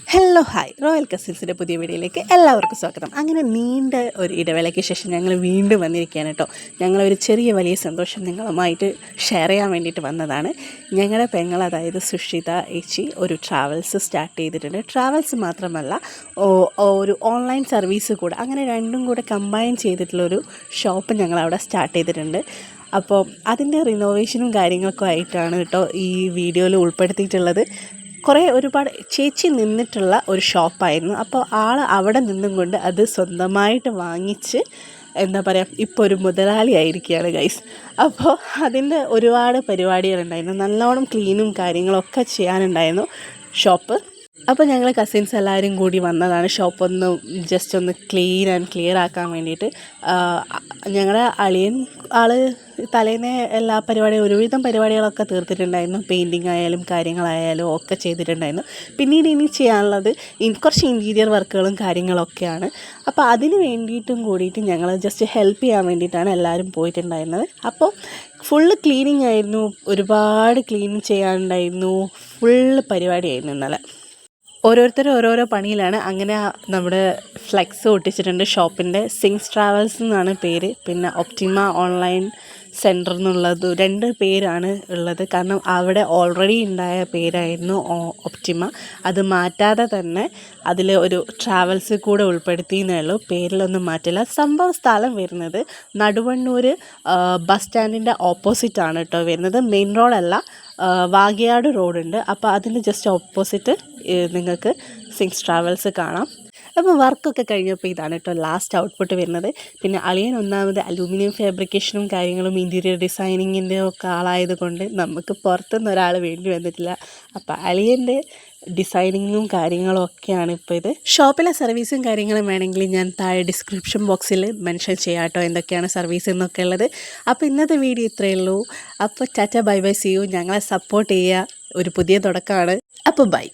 Hello hi royal കസിൻസിൻ്റെ പുതിയ വീഡിയോയിലേക്ക് എല്ലാവർക്കും സ്വാഗതം. അങ്ങനെ നീണ്ട ഒരു ഇടവേളയ്ക്ക് ശേഷം ഞങ്ങൾ വീണ്ടും വന്നിരിക്കുകയാണ് കേട്ടോ. ഞങ്ങളൊരു ചെറിയ വലിയ സന്തോഷം നിങ്ങളുമായിട്ട് ഷെയർ ചെയ്യാൻ വേണ്ടിയിട്ട് വന്നതാണ്. ഞങ്ങളുടെ പെങ്ങൾ, അതായത് സുഷിത ഏച്ചി, ഒരു ട്രാവൽസ് സ്റ്റാർട്ട് ചെയ്തിട്ടുണ്ട്. ട്രാവൽസ് മാത്രമല്ല, ഒരു ഓൺലൈൻ സർവീസ് കൂടെ, അങ്ങനെ രണ്ടും കൂടെ കമ്പൈൻ ചെയ്തിട്ടുള്ളൊരു ഷോപ്പ് ഞങ്ങളവിടെ സ്റ്റാർട്ട് ചെയ്തിട്ടുണ്ട്. അപ്പോൾ അതിൻ്റെ റിനോവേഷനും കാര്യങ്ങളൊക്കെ ആയിട്ടാണ് കേട്ടോ ഈ വീഡിയോയിൽ ഉൾപ്പെടുത്തിയിട്ടുള്ളത്. ഒരുപാട് ചേച്ചി നിന്നിട്ടുള്ള ഒരു ഷോപ്പായിരുന്നു. അപ്പോൾ അവിടെ നിന്നും കൊണ്ട് അത് സ്വന്തമായിട്ട് വാങ്ങിച്ച് എന്താ പറയുക, ഇപ്പോൾ ഒരു മുതലാളി ആയിരിക്കുകയാണ് ഗൈസ്. അപ്പോൾ അതിൻ്റെ ഒരുപാട് പരിപാടികളുണ്ടായിരുന്നു. നല്ലോണം ക്ലീനും കാര്യങ്ങളൊക്കെ ചെയ്യാനുണ്ടായിരുന്നു ഷോപ്പ്. അപ്പോൾ ഞങ്ങൾ കസിൻസ് എല്ലാവരും കൂടി വന്നതാണ് ഷോപ്പൊന്ന് ജസ്റ്റ് ഒന്ന് ക്ലിയർ ആക്കാൻ വേണ്ടിയിട്ട്. ഞങ്ങളുടെ അളിയൻ തലേന്ന് എല്ലാ പരിപാടിയും, ഒരുവിധം പരിപാടികളൊക്കെ തീർത്തിട്ടുണ്ടായിരുന്നു. പെയിൻറ്റിങ് ആയാലും കാര്യങ്ങളായാലും ഒക്കെ ചെയ്തിട്ടുണ്ടായിരുന്നു. പിന്നീട് ഇനി ചെയ്യാനുള്ളത് കുറച്ച് ഇൻറ്റീരിയർ വർക്കുകളും കാര്യങ്ങളൊക്കെയാണ്. അപ്പോൾ അതിന് വേണ്ടിയിട്ടും കൂടിയിട്ട് ഞങ്ങൾ ജസ്റ്റ് ഹെൽപ്പ് ചെയ്യാൻ വേണ്ടിയിട്ടാണ് എല്ലാവരും പോയിട്ടുണ്ടായിരുന്നത്. അപ്പോൾ ഫുള്ള് ക്ലീനിങ് ആയിരുന്നു, ഒരുപാട് ക്ലീനിങ് ചെയ്യാനുണ്ടായിരുന്നു, ഫുള്ള് പരിപാടിയായിരുന്നു ഇന്നലെ. ഓരോരുത്തരും ഓരോരോ പണിയിലാണ്. അങ്ങനെ നമ്മുടെ ഫ്ലെക്സ് ഒട്ടിച്ചിട്ടുണ്ട് ഷോപ്പിൻ്റെ. സിങ്സ് ട്രാവൽസ് എന്നാണ് പേര്. പിന്നെ ഒപ്റ്റിമ ഓൺലൈൻ സെൻറ്റർ എന്നുള്ളത് 2 പേരാണ് ഉള്ളത്. കാരണം അവിടെ ഓൾറെഡി ഉണ്ടായ പേരായിരുന്നു ഒപ്റ്റിമ. അത് മാറ്റാതെ തന്നെ അതിൽ ഒരു ട്രാവൽസ് കൂടെ ഉൾപ്പെടുത്തിയെന്നേ ഉള്ളൂ, പേരിലൊന്നും മാറ്റില്ല. സംഭവ സ്ഥലം വരുന്നത് നടുവണ്ണൂർ ബസ് സ്റ്റാൻഡിൻ്റെ ഓപ്പോസിറ്റാണ് കേട്ടോ വരുന്നത്. മെയിൻ റോഡല്ല, വാഗയാട് റോഡുണ്ട്. അപ്പോൾ അതിന് ജസ്റ്റ് ഓപ്പോസിറ്റ് നിങ്ങൾക്ക് സിങ്സ് ട്രാവൽസ് കാണാം. അപ്പോൾ വർക്കൊക്കെ കഴിഞ്ഞപ്പോൾ ഇതാണ് കേട്ടോ ലാസ്റ്റ് ഔട്ട്പുട്ട് വരുന്നത്. പിന്നെ അളിയൻ ഒന്നാമത് അലൂമിനിയം ഫാബ്രിക്കേഷനും കാര്യങ്ങളും ഇൻറ്റീരിയർ ഡിസൈനിങ്ങിൻ്റെ ഒക്കെ ആളായതുകൊണ്ട് നമുക്ക് പുറത്തുനിന്ന് ഒരാൾ വേണ്ടി വന്നിട്ടില്ല. അപ്പോൾ അളിയൻ്റെ ഡിസൈനിങ്ങും കാര്യങ്ങളും ഒക്കെയാണ് ഇപ്പോൾ ഇത്. ഷോപ്പിലെ സർവീസും കാര്യങ്ങളും വേണമെങ്കിൽ ഞാൻ താഴെ ഡിസ്ക്രിപ്ഷൻ ബോക്സിൽ മെൻഷൻ ചെയ്യാം കേട്ടോ, എന്തൊക്കെയാണ് സർവീസ് എന്നൊക്കെ ഉള്ളത്. അപ്പോൾ ഇന്നത്തെ വീഡിയോ ഇത്രയേ ഉള്ളൂ. അപ്പോൾ tata bye bye, see you. ഞങ്ങളെ സപ്പോർട്ട് ചെയ്യുക, ഒരു പുതിയ തുടക്കമാണ്. അപ്പോൾ ബൈ.